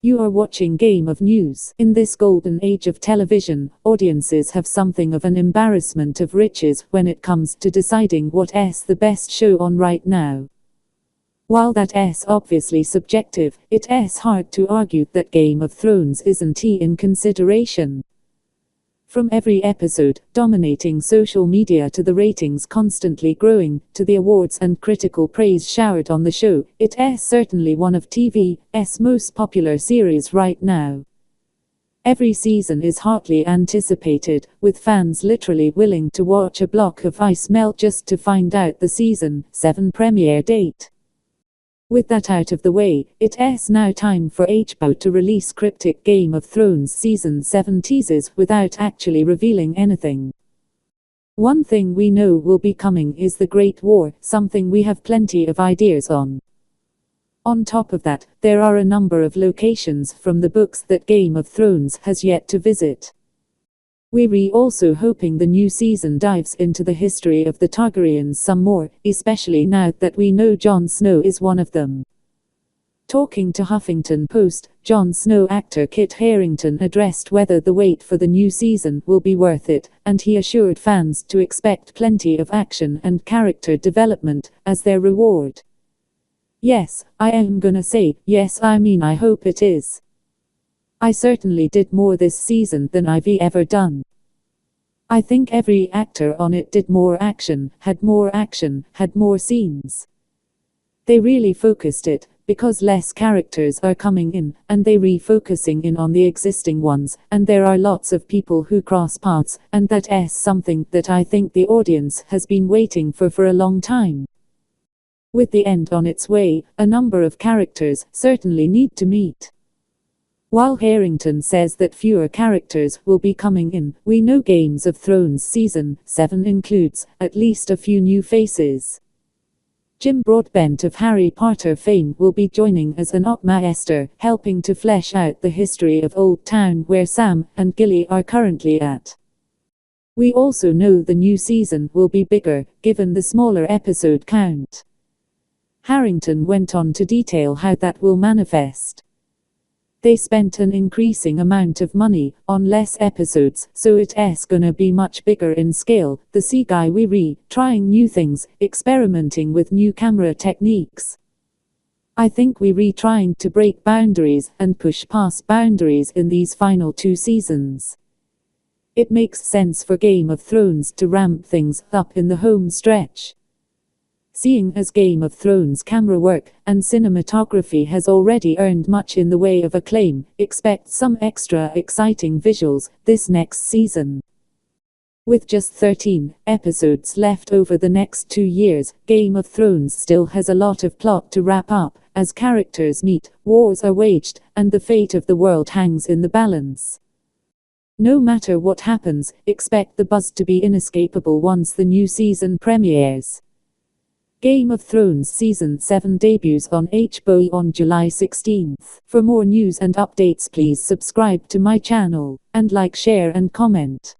You are watching Game of News. In this golden age of television, audiences have something of an embarrassment of riches when it comes to deciding what's the best show on right now. While that's obviously subjective, it's hard to argue that Game of Thrones isn't in consideration. From every episode, dominating social media to the ratings constantly growing, to the awards and critical praise showered on the show, it's certainly one of TV's most popular series right now. Every season is hotly anticipated, with fans literally willing to watch a block of ice melt just to find out the season 7 premiere date. With that out of the way, it's now time for HBO to release cryptic Game of Thrones Season 7 teases without actually revealing anything. One thing we know will be coming is the Great War, something we have plenty of ideas on. On top of that, there are a number of locations from the books that Game of Thrones has yet to visit. We're also hoping the new season dives into the history of the Targaryens some more, especially now that we know Jon Snow is one of them. Talking to Huffington Post, Jon Snow actor Kit Harington addressed whether the wait for the new season will be worth it, and he assured fans to expect plenty of action and character development as their reward. Yes, I am gonna say, yes, I hope it is. I certainly did more this season than I've ever done. I think every actor on it did more action, had more scenes. They really focused it, because less characters are coming in, and they refocusing in on the existing ones, and there are lots of people who cross paths, and that's something that I think the audience has been waiting for a long time. With the end on its way, a number of characters certainly need to meet. While Harington says that fewer characters will be coming in, we know Game of Thrones Season 7 includes at least a few new faces. Jim Broadbent of Harry Potter fame will be joining as an Maester, helping to flesh out the history of Old Town where Sam and Gilly are currently at. We also know the new season will be bigger, given the smaller episode count. Harrington went on to detail how that will manifest. They spent an increasing amount of money on less episodes, so it's gonna be much bigger in scale. The CGI we're trying new things, experimenting with new camera techniques. I think we're trying to break boundaries and push past boundaries in these final 2 seasons. It makes sense for Game of Thrones to ramp things up in the home stretch. Seeing as Game of Thrones camera work and cinematography has already earned much in the way of acclaim, expect some extra exciting visuals this next season. With just 13 episodes left over the next 2 years, Game of Thrones still has a lot of plot to wrap up, as characters meet, wars are waged, and the fate of the world hangs in the balance. No matter what happens, expect the buzz to be inescapable once the new season premieres. Game of Thrones Season 7 debuts on HBO on July 16th. For more news and updates, please subscribe to my channel, and like, share and comment.